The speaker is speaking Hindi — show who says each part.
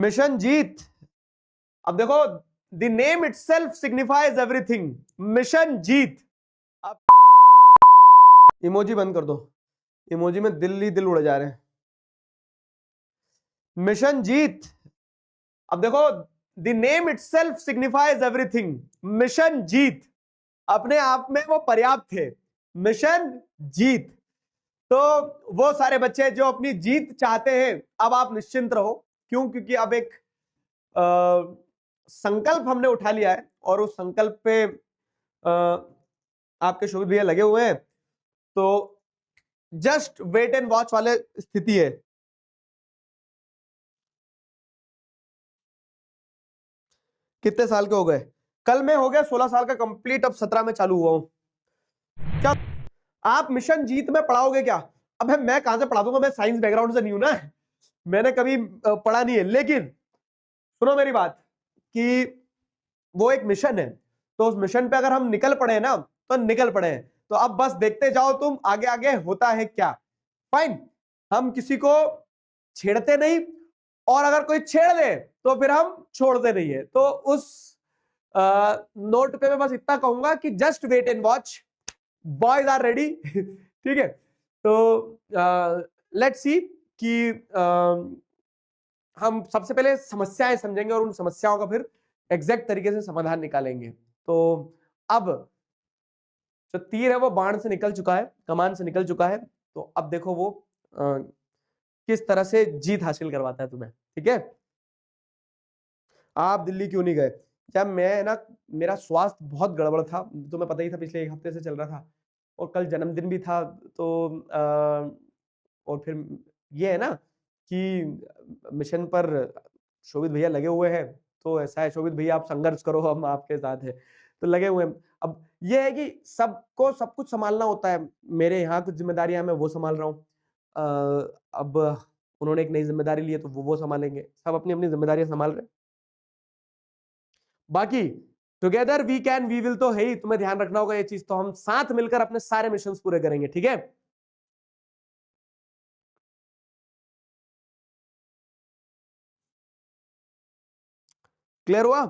Speaker 1: मिशन जीत। अब देखो, the name itself signifies everything. Mission Jeet. अब इमोजी बंद कर दो, इमोजी में दिल ही दिल उड़ जा रहे हैं। मिशन जीत। अब देखो, the name itself signifies everything. Mission Jeet अपने आप में वो पर्याप्त थे। मिशन जीत। तो वो सारे बच्चे जो अपनी जीत चाहते हैं, अब आप निश्चिंत रहो। क्यों? क्योंकि अब एक संकल्प हमने उठा लिया है और उस संकल्प पे आपके शोभित भैया लगे हुए हैं। तो जस्ट वेट एंड वॉच वाले स्थिति है। कितने साल के हो गए? कल मैं हो गया 16 साल का कंप्लीट, अब 17 में चालू हुआ हूं। क्या आप मिशन जीत में पढ़ाओगे क्या? अब मैं कहां से पढ़ा दूंगा, मैं साइंस बैकग्राउंड से नहीं हूं ना, मैंने कभी पढ़ा नहीं है। लेकिन सुनो मेरी बात कि वो एक मिशन है, तो उस मिशन पे अगर हम निकल पड़े ना तो निकल पड़े हैं। तो अब बस देखते जाओ तुम आगे आगे होता है क्या। फाइन, हम किसी को छेड़ते नहीं, और अगर कोई छेड़ ले तो फिर हम छोड़ते नहीं है। तो उस नोट पे मैं बस इतना कहूंगा कि just wait and watch, boys are ready. ठीक है, तो लेट्स सी कि हम सबसे पहले समस्याएं समझेंगे और उन समस्याओं का फिर एग्जैक्ट तरीके से समाधान निकालेंगे। तो अब जो तीर है वो बाण से निकल चुका है, कमान से निकल चुका है। तो अब देखो वो किस तरह से जीत हासिल करवाता है तुम्हें। ठीक है, आप दिल्ली क्यों नहीं गए? जब मैं ना, मेरा स्वास्थ्य बहुत गड़बड़ था, तुम्हें पता ही था, पिछले 1 हफ्ते से चल रहा था, और कल जन्मदिन भी था। तो और फिर ये है ना कि मिशन पर शोभित भैया लगे हुए हैं। तो ऐसा है, शोभित भैया आप संघर्ष करो, हम आपके साथ है, तो लगे हुए हैं। अब ये है कि सबको सब कुछ संभालना होता है। मेरे यहाँ कुछ जिम्मेदारियां मैं वो संभाल रहा हूँ, अब उन्होंने एक नई जिम्मेदारी ली है तो वो संभालेंगे। सब अपनी अपनी जिम्मेदारियां संभाल रहे हैं। बाकी together we can we will तो है ही, तुम्हें ध्यान रखना होगा ये चीज। तो हम साथ मिलकर अपने सारे मिशन पूरे करेंगे। ठीक है, क्लियर हुआ?